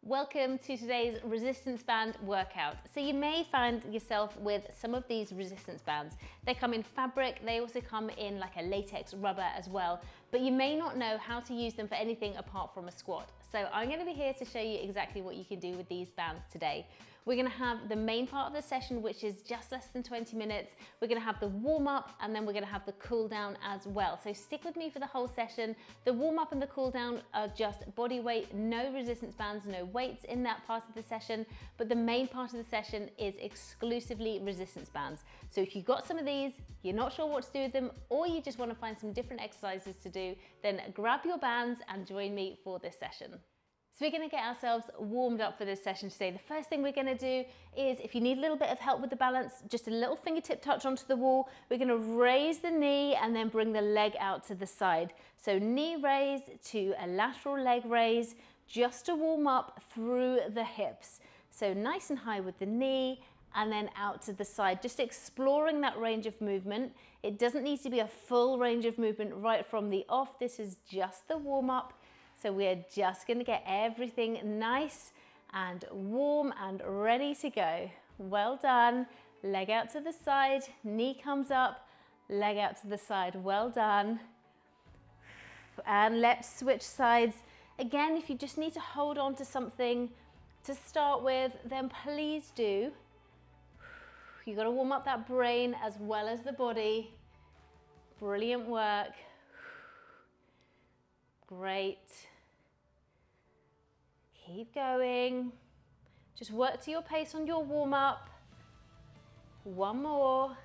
Welcome to today's resistance band workout. So you may find yourself with some of these resistance bands. They come in fabric, they also come in like a latex rubber as well, but you may not know how to use them for anything apart from a squat. So I'm going to be here to show you exactly what you can do with these bands today. We're going to have the main part of the session, which is just less than 20 minutes. We're going to have the warm up and then we're going to have the cool down as well. So stick with me for the whole session. The warm up and the cool down are just body weight, no resistance bands, no weights in that part of the session, but the main part of the session is exclusively resistance bands. So if you've got some of these, you're not sure what to do with them, or you just want to find some different exercises to do, then grab your bands and join me for this session. So we're going to get ourselves warmed up for this session today. The first thing we're going to do is, if you need a little bit of help with the balance, just a little fingertip touch onto the wall. We're going to raise the knee and then bring the leg out to the side. So knee raise to a lateral leg raise, just to warm up through the hips. So nice and high with the knee and then out to the side, just exploring that range of movement. It doesn't need to be a full range of movement right from the off. This is just the warm up. So we're just going to get everything nice and warm and ready to go. Well done. Leg out to the side, knee comes up, leg out to the side. Well done. And let's switch sides. Again, if you just need to hold on to something to start with, then please do. You've got to warm up that brain as well as the body. Brilliant work. Great. Keep going. Just work to your pace on your warm up. One more.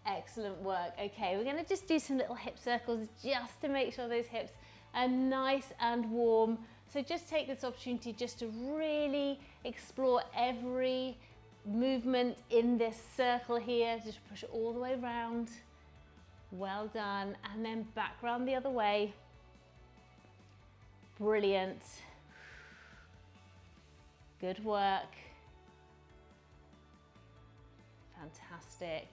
Excellent work. Okay, we're going to just do some little hip circles just to make sure those hips are nice and warm. So just take this opportunity just to really explore every movement in this circle here. Just push it all the way around. Well done. And then back round the other way. Brilliant. Good work. Fantastic.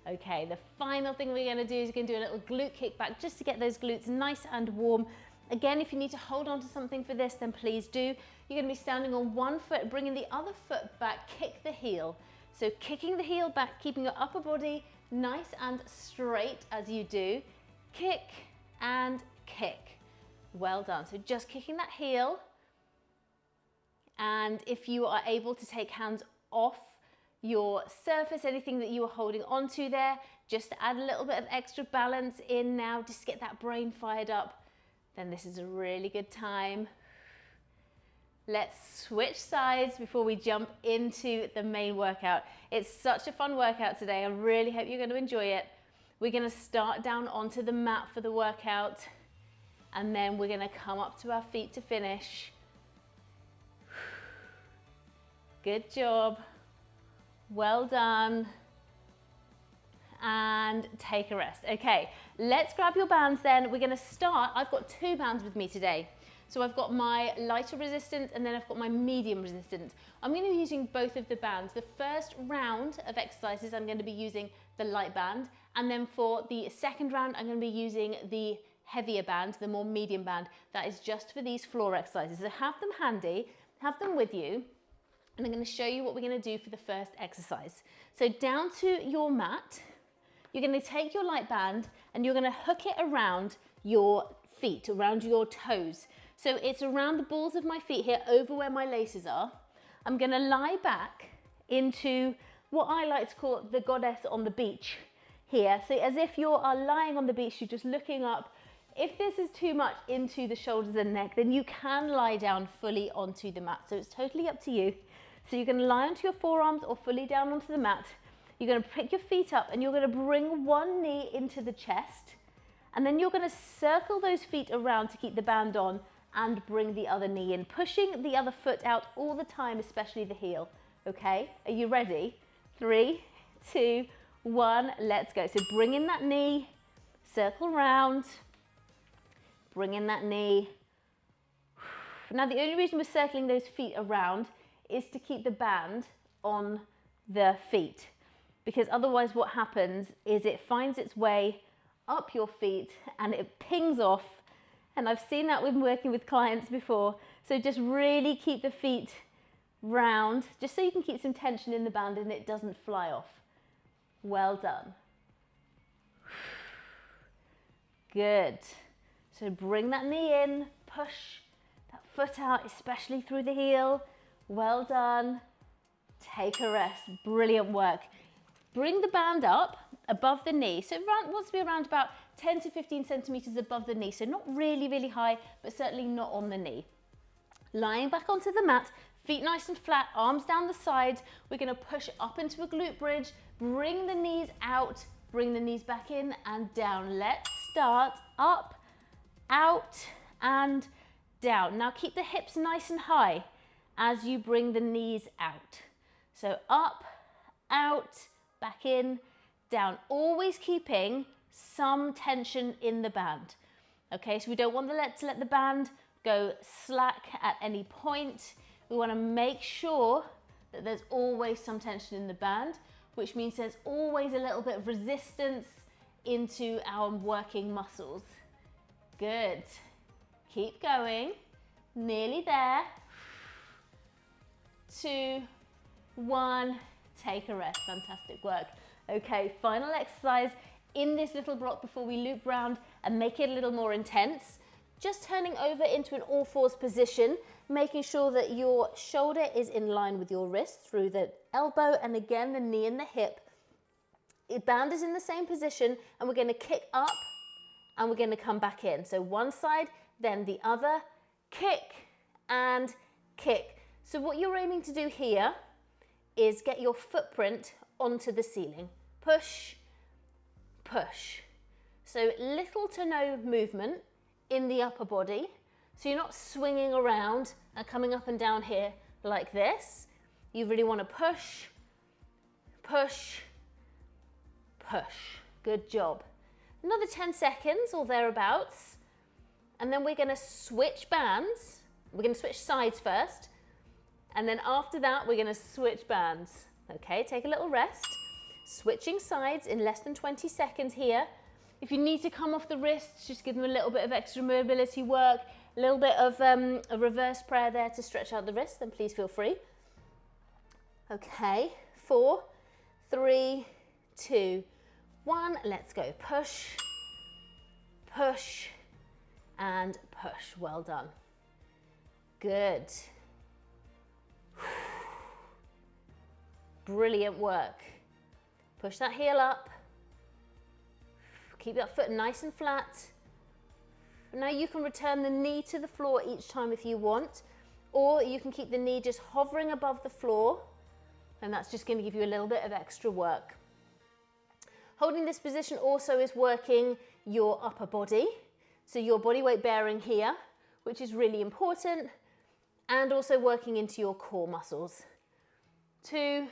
Okay, the final thing we're going to do is we're going to do a little glute kickback just to get those glutes nice and warm. Again, if you need to hold on to something for this, then please do. You're going to be standing on one foot, bringing the other foot back, kick the heel. So kicking the heel back, keeping your upper body nice and straight as you do. Kick and kick. Well done. So just kicking that heel. And if you are able to take hands off your surface, anything that you are holding onto there, just to add a little bit of extra balance in now, just to get that brain fired up, then this is a really good time. Let's switch sides before we jump into the main workout. It's such a fun workout today. I really hope you're going to enjoy it. We're going to start down onto the mat for the workout, and then we're going to come up to our feet to finish. Good job. Well done. And take a rest. Okay, let's grab your bands then. We're going to start. I've got two bands with me today. So I've got my lighter resistant and then I've got my medium resistant. I'm going to be using both of the bands. The first round of exercises, I'm going to be using the light band. And then for the second round, I'm going to be using the heavier band, the more medium band. That is just for these floor exercises. So have them handy, have them with you. And I'm going to show you what we're going to do for the first exercise. So down to your mat, you're going to take your light band and you're going to hook it around your feet, around your toes. So it's around the balls of my feet here, over where my laces are. I'm going to lie back into what I like to call the goddess on the beach here. So as if you are lying on the beach, you're just looking up. If this is too much into the shoulders and neck, then you can lie down fully onto the mat. So it's totally up to you. So you're going to lie onto your forearms or fully down onto the mat. You're going to pick your feet up and you're going to bring one knee into the chest. And then you're going to circle those feet around to keep the band on and bring the other knee in, pushing the other foot out all the time, especially the heel. Okay, are you ready? 3, 2, 1, let's go. So bring in that knee, circle round, bring in that knee. Now the only reason we're circling those feet around is to keep the band on the feet, because otherwise what happens is it finds its way up your feet and it pings off. And I've seen that when working with clients before. So just really keep the feet round, just so you can keep some tension in the band and it doesn't fly off. Well done. Good. So bring that knee in, push that foot out, especially through the heel. Well done. Take a rest. Brilliant work. Bring the band up above the knee. So it wants to be around about 10 to 15 centimeters above the knee. So not really, really high, but certainly not on the knee. Lying back onto the mat, feet nice and flat, arms down the sides. We're going to push up into a glute bridge. Bring the knees out, bring the knees back in and down. Let's start up, out and down. Now keep the hips nice and high as you bring the knees out. So up, out, back in, down. Always keeping some tension in the band. Okay, so we don't want to let the band go slack at any point. We want to make sure that there's always some tension in the band, which means there's always a little bit of resistance into our working muscles. Good. Keep going. Nearly there. 2, 1. Take a rest. Fantastic work. Okay, final exercise in this little block before we loop round and make it a little more intense. Just turning over into an all fours position, making sure that your shoulder is in line with your wrist through the elbow and again the knee and the hip. The band is in the same position and we're going to kick up and we're going to come back in. So one side, then the other, kick and kick. So what you're aiming to do here is get your footprint onto the ceiling. Push, push. So little to no movement in the upper body. So you're not swinging around and coming up and down here like this. You really want to push, push, push. Good job. Another 10 seconds or thereabouts. And then we're going to switch bands. We're going to switch sides first. And then after that, we're going to switch bands. Okay, take a little rest. Switching sides in less than 20 seconds here. If you need to come off the wrists, just give them a little bit of extra mobility work, a little bit of a reverse prayer there to stretch out the wrists, then please feel free. Okay, 4, 3, 2, 1. Let's go. Push, push, and push. Well done. Good. Brilliant work. Push that heel up. Keep that foot nice and flat. Now you can return the knee to the floor each time if you want, or you can keep the knee just hovering above the floor, and that's just going to give you a little bit of extra work. Holding this position also is working your upper body, so your body weight bearing here, which is really important, and also working into your core muscles. 2,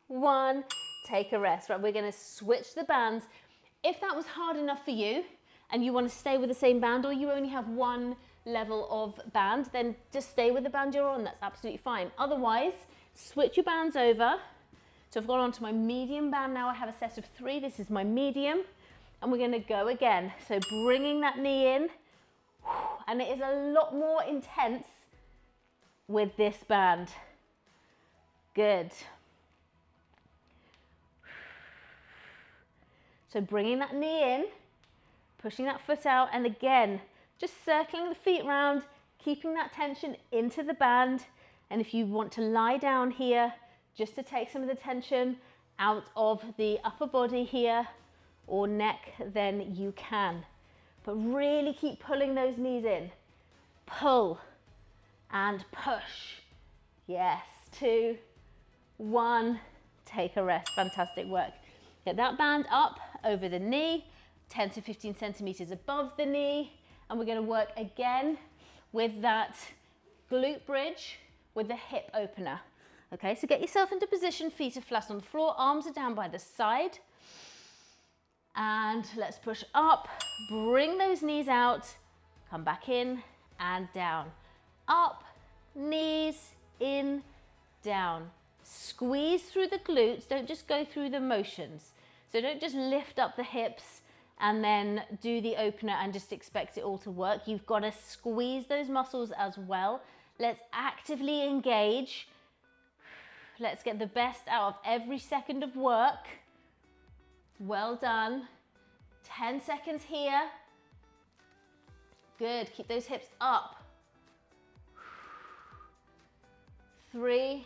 1, take a rest. Right, we're going to switch the bands. If that was hard enough for you and you want to stay with the same band, or you only have one level of band, then just stay with the band you're on. That's absolutely fine. Otherwise, switch your bands over. So I've gone on to my medium band now. I have a set of 3. This is my medium. And we're going to go again. So bringing that knee in. And it is a lot more intense with this band. Good. So bringing that knee in, pushing that foot out, and again, just circling the feet round, keeping that tension into the band. And if you want to lie down here, just to take some of the tension out of the upper body here or neck, then you can. But really keep pulling those knees in. Pull and push. Yes, 2, 1, take a rest. Fantastic work. Get that band up over the knee, 10 to 15 centimeters above the knee. And we're going to work again with that glute bridge with the hip opener. Okay, so get yourself into position, feet are flat on the floor, arms are down by the side. And let's push up, bring those knees out, come back in and down. Up, knees, in, down. Squeeze through the glutes, don't just go through the motions. So don't just lift up the hips and then do the opener and just expect it all to work. You've got to squeeze those muscles as well. Let's actively engage. Let's get the best out of every second of work. Well done. 10 seconds here. Good, keep those hips up. 3,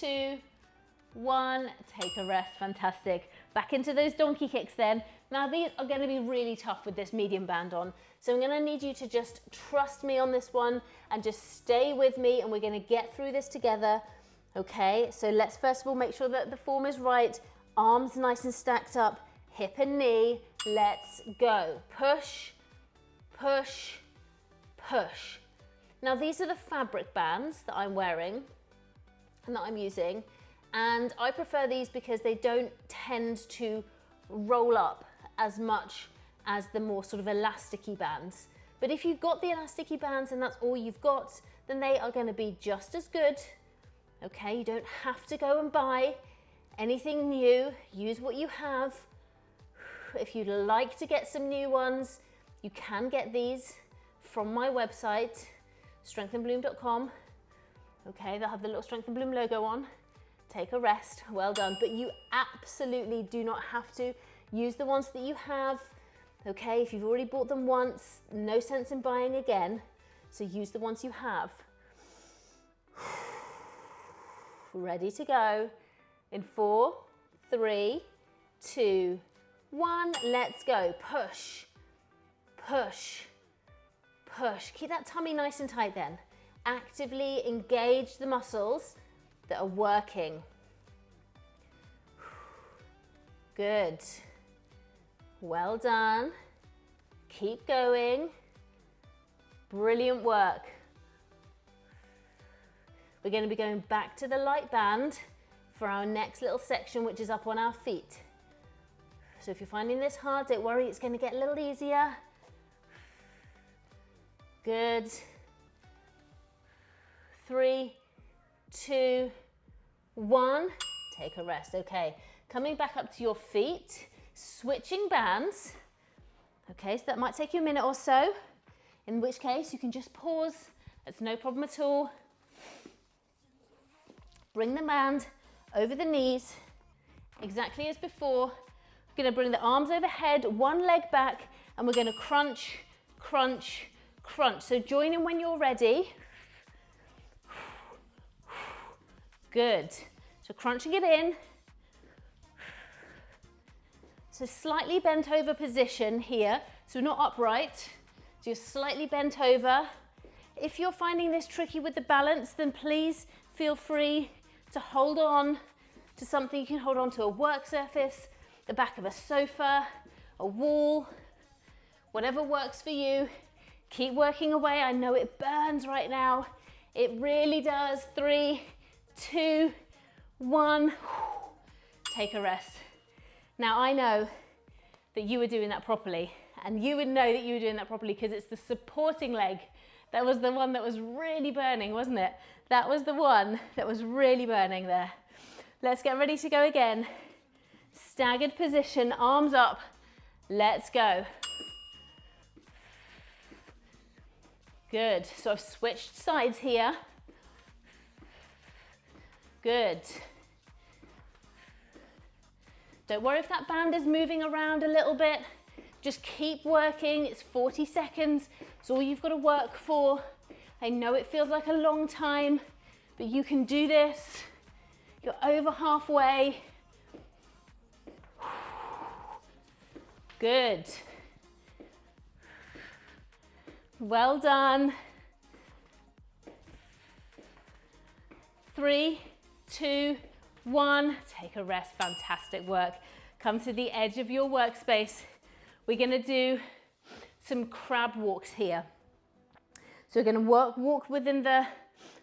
2, 1, take a rest, fantastic. Back into those donkey kicks then. Now these are gonna be really tough with this medium band on. So I'm gonna need you to just trust me on this one and just stay with me, and we're gonna get through this together. Okay, so let's first of all make sure that the form is right. Arms nice and stacked up, hip and knee. Let's go. Push, push, push. Now these are the fabric bands that I'm wearing and that I'm using, and I prefer these because they don't tend to roll up as much as the more sort of elasticy bands. But if you've got the elasticy bands and that's all you've got, then they are going to be just as good. Okay, you don't have to go and buy anything new. Use what you have. If you'd like to get some new ones, you can get these from my website, strengthandbloom.com. Okay, they'll have the little Strength and Bloom logo on. Take a rest, well done. But you absolutely do not have to. Use the ones that you have. Okay, if you've already bought them once, no sense in buying again. So use the ones you have. Ready to go. In 4, 3, 2, 1, let's go. Push, push, push. Keep that tummy nice and tight then. Actively engage the muscles that are working. Good. Well done. Keep going. Brilliant work. We're going to be going back to the light band for our next little section, which is up on our feet. So if you're finding this hard, don't worry, it's going to get a little easier. Good. 3, 2, 1. Take a rest. Okay, coming back up to your feet, switching bands. Okay, so that might take you a minute or so, in which case you can just pause. That's no problem at all. Bring the band over the knees, exactly as before. We're going to bring the arms overhead, one leg back, and we're going to crunch, crunch, crunch. So join in when you're ready. Good. So crunching it in. So slightly bent over position here. So we're not upright. So you're slightly bent over. If you're finding this tricky with the balance, then please feel free to hold on to something. You can hold on to a work surface, the back of a sofa, a wall, whatever works for you. Keep working away. I know it burns right now. It really does. 3, 2, 1. Take a rest. Now I know that you were doing that properly, and you would know that you were doing that properly because it's the supporting leg that was the one that was really burning, wasn't it? That was the one that was really burning there. Let's get ready to go again. Staggered position, arms up. Let's go. Good. So I've switched sides here. Good. Don't worry if that band is moving around a little bit. Just keep working. It's 40 seconds. It's all you've got to work for. I know it feels like a long time, but you can do this. You're over halfway. Good. Well done. 3, 2, 1. Take a rest. Fantastic work. Come to the edge of your workspace. We're going to do some crab walks here. So we're going to walk within the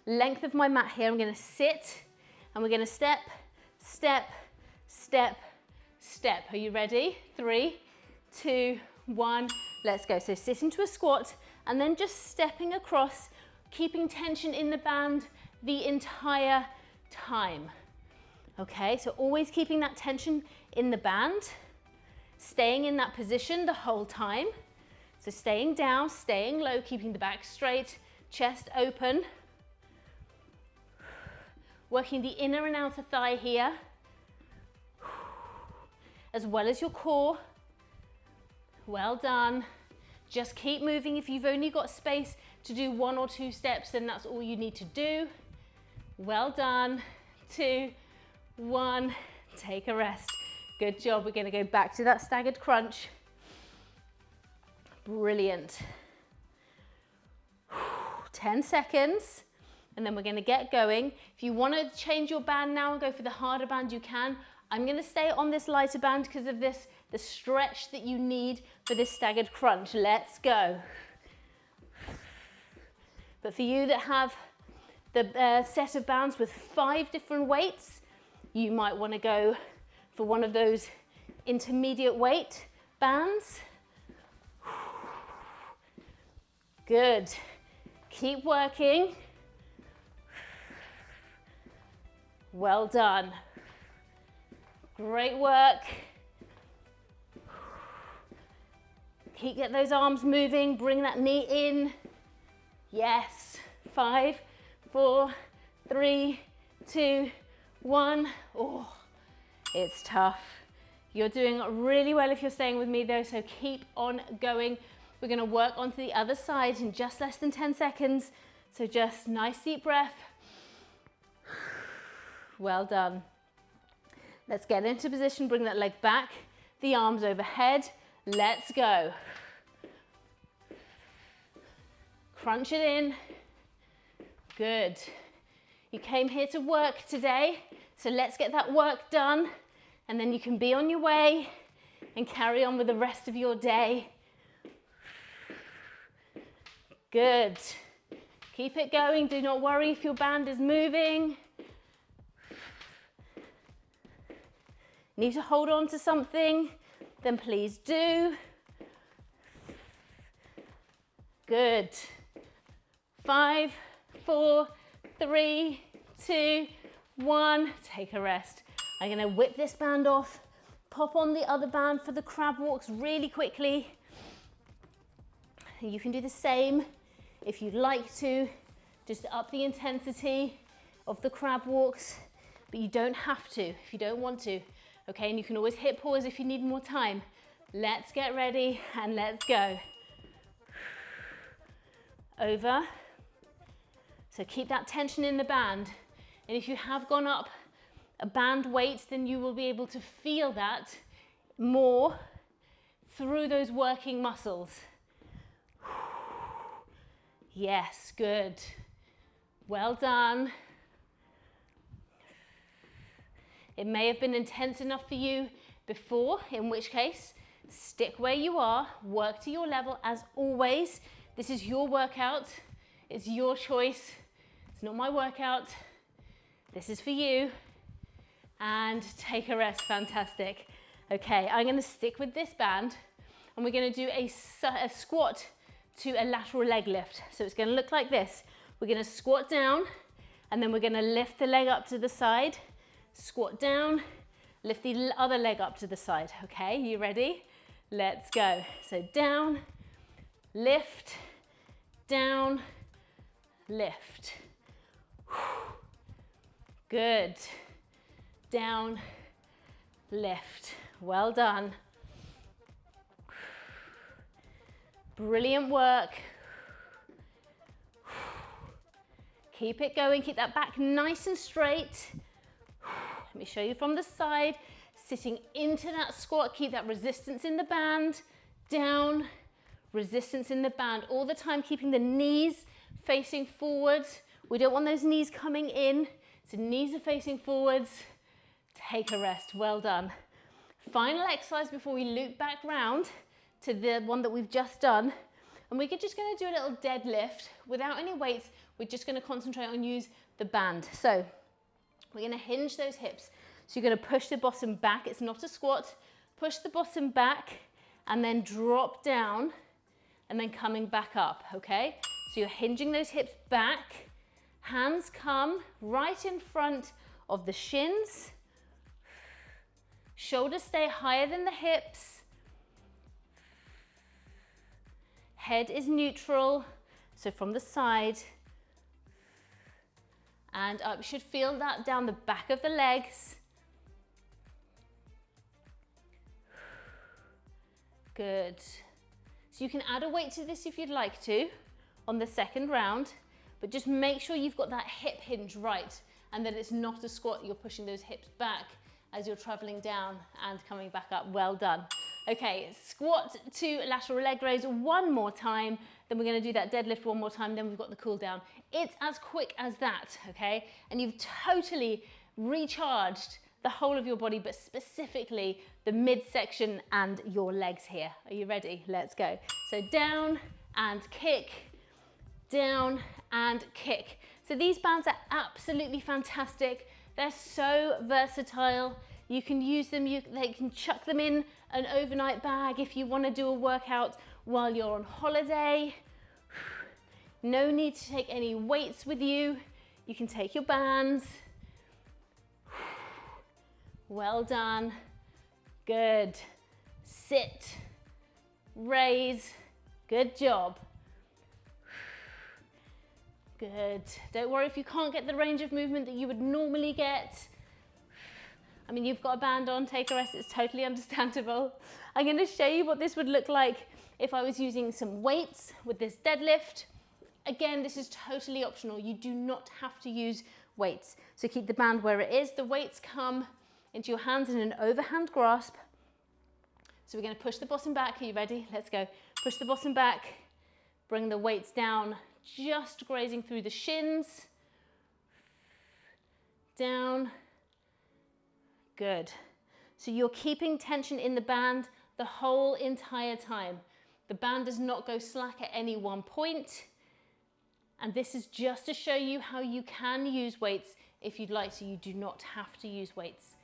length of my mat here. I'm going to sit and we're going to step, step, step, step. Are you ready? 3, 2, 1. Let's go. So sit into a squat and then just stepping across, keeping tension in the band the entire time. Okay, so always keeping that tension in the band, staying in that position the whole time. So staying down, staying low, keeping the back straight, chest open. working the inner and outer thigh here, as well as your core. Well done. Just keep moving. If you've only got space to do 1 or 2 steps, then that's all you need to do. Well done. 2, 1, take a rest. Good job. We're going to go back to that staggered crunch. Brilliant. 10 seconds, and then we're going to get going. If you want to change your band now and go for the harder band, you can. I'm going to stay on this lighter band because of this, the stretch that you need for this staggered crunch. Let's go. But for you that have the set of bands with 5 different weights, you might want to go for one of those intermediate weight bands. Good. Keep working. Well done. Great work. Get those arms moving. Bring that knee in. Yes. 5, 4, 3, 2, 1. Oh, it's tough. You're doing really well if you're staying with me though, so keep on going. We're going to work onto the other side in just less than 10 seconds. So just nice deep breath. Well done. Let's get into position. Bring that leg back, the arms overhead. Let's go. Crunch it in. Good. You came here to work today, so let's get that work done, and then you can be on your way and carry on with the rest of your day. Good. Keep it going. Do not worry if your band is moving. Need to hold on to something? Then please do. Good. 5, 4, 3, 2, 1. Take a rest. I'm going to whip this band off, pop on the other band for the crab walks really quickly. You can do the same if you'd like to, just up the intensity of the crab walks, but you don't have to if you don't want to. Okay, and you can always hit pause if you need more time. Let's get ready and let's go. Over. So keep that tension in the band. And if you have gone up a band weight, then you will be able to feel that more through those working muscles. Yes, good. Well done. It may have been intense enough for you before, in which case, stick where you are, work to your level as always. This is your workout, it's your choice. It's not my workout. This is for you. And take a rest, fantastic. Okay, I'm gonna stick with this band and we're gonna do a squat to a lateral leg lift. So it's gonna look like this. We're gonna squat down and then we're gonna lift the leg up to the side, squat down, lift the other leg up to the side. Okay, you ready? Let's go. So down, lift, down, lift. Good. Down, lift. Well done. Brilliant work. Keep it going, keep that back nice and straight. Let me show you from the side. Sitting into that squat, keep that resistance in the band. Down, resistance in the band. All the time keeping the knees facing forwards. We don't want those knees coming in. So knees are facing forwards. Take a rest, well done. Final exercise before we loop back round to the one that we've just done. And we're just gonna do a little deadlift without any weights. We're just gonna concentrate on use the band. So we're gonna hinge those hips. So you're gonna push the bottom back. It's not a squat. Push the bottom back and then drop down and then coming back up, okay? So you're hinging those hips back. Hands come right in front of the shins. Shoulders stay higher than the hips. Head is neutral, so from the side. and up. You should feel that down the back of the legs. Good. So you can add a weight to this if you'd like to on the second round, but just make sure you've got that hip hinge right and that it's not a squat. You're pushing those hips back as you're traveling down and coming back up. Well done. Okay, squat to lateral leg raise one more time. Then we're going to do that deadlift one more time. Then we've got the cool down. It's as quick as that, okay? And you've totally recharged the whole of your body, but specifically the midsection and your legs here. Are you ready? Let's go. So down and kick, down and kick. So these bands are absolutely fantastic. They're so versatile. You can use them, they can chuck them in an overnight bag if you want to do a workout while you're on holiday. No need to take any weights with you. You can take your bands. Well done. Good. Sit. Raise. Good job. Good. Don't worry if you can't get the range of movement that you would normally get. I mean, you've got a band on, take a rest, it's totally understandable. I'm going to show you what this would look like if I was using some weights with this deadlift. Again, this is totally optional. You do not have to use weights. So keep the band where it is. The weights come into your hands in an overhand grasp. So we're going to push the bottom back. Are you ready? Let's go. Push the bottom back. Bring the weights down, just grazing through the shins. Down. Good. So you're keeping tension in the band the whole entire time. The band does not go slack at any one point. And this is just to show you how you can use weights if you'd like to. You do not have to use weights.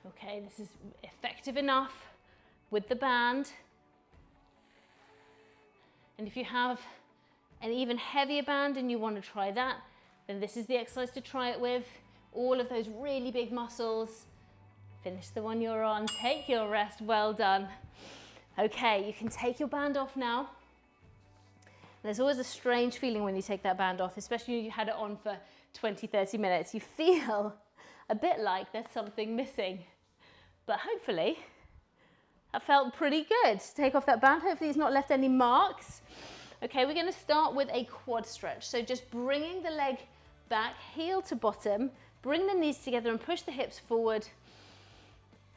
Okay, this is effective enough with the band. And if you have an even heavier band and you want to try that, then this is the exercise to try it with. All of those really big muscles. Finish the one you're on, take your rest, well done. Okay, you can take your band off now. There's always a strange feeling when you take that band off, especially when you had it on for 20, 30 minutes. You feel a bit like there's something missing, but hopefully that felt pretty good. Take off that band, hopefully it's not left any marks. Okay, we're gonna start with a quad stretch. So just bringing the leg back, heel to bottom, bring the knees together and push the hips forward.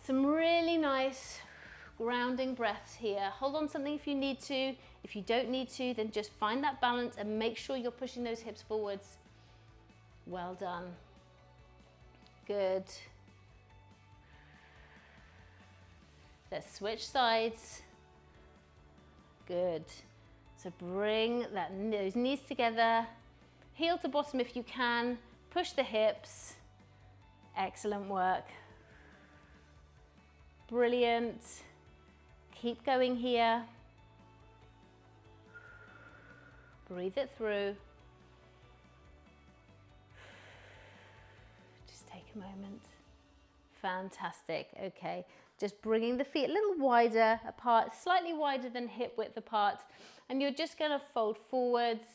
Some really nice grounding breaths here. Hold on something if you need to. If you don't need to, then just find that balance and make sure you're pushing those hips forwards. Well done. Good. Let's switch sides. Good. So bring those knees together, heel to bottom if you can, push the hips. Excellent work. Brilliant. Keep going here. Breathe it through. Just take a moment. Fantastic. Okay. Just bringing the feet a little wider apart, slightly wider than hip width apart. And you're just going to fold forwards.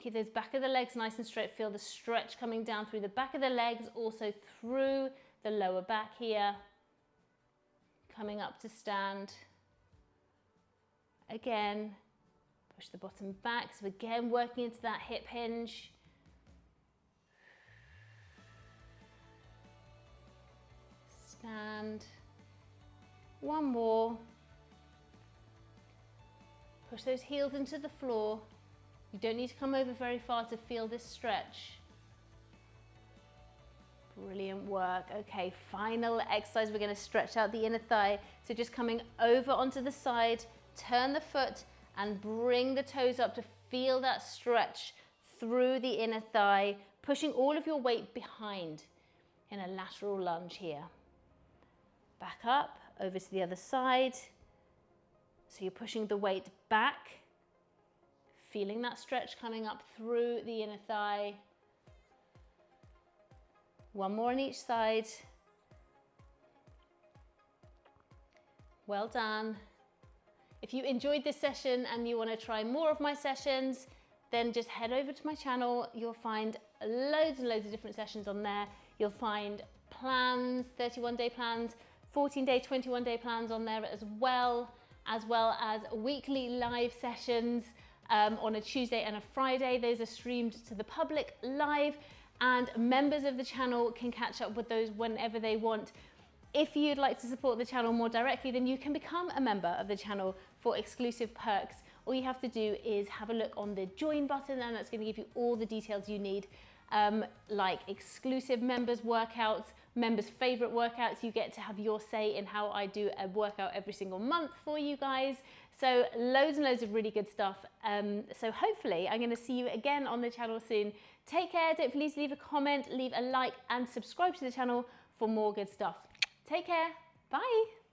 Keep those back of the legs nice and straight. Feel the stretch coming down through the back of the legs, also through the lower back here. Coming up to stand. Again, push the bottom back. So again, working into that hip hinge. Stand. One more. Push those heels into the floor. You don't need to come over very far to feel this stretch. Brilliant work. Okay, final exercise. We're going to stretch out the inner thigh. So just coming over onto the side, turn the foot and bring the toes up to feel that stretch through the inner thigh, pushing all of your weight behind in a lateral lunge here. Back up, over to the other side. So you're pushing the weight back, feeling that stretch coming up through the inner thigh. One more on each side. Well done. If you enjoyed this session and you want to try more of my sessions, then just head over to my channel. You'll find loads and loads of different sessions on there. You'll find plans, 31-day plans, 14-day, 21-day plans on there as well as weekly live sessions on a Tuesday and a Friday. Those are streamed to the public live, and members of the channel can catch up with those whenever they want. If you'd like to support the channel more directly, then you can become a member of the channel for exclusive perks. All you have to do is have a look on the join button, and that's going to give you all the details you need, like exclusive members workouts, members favorite workouts. You get to have your say in how I do a workout every single month for you guys. So loads and loads of really good stuff. So hopefully I'm going to see you again on the channel soon. Take care. Don't forget to leave a comment, leave a like, and subscribe to the channel for more good stuff. Take care. Bye.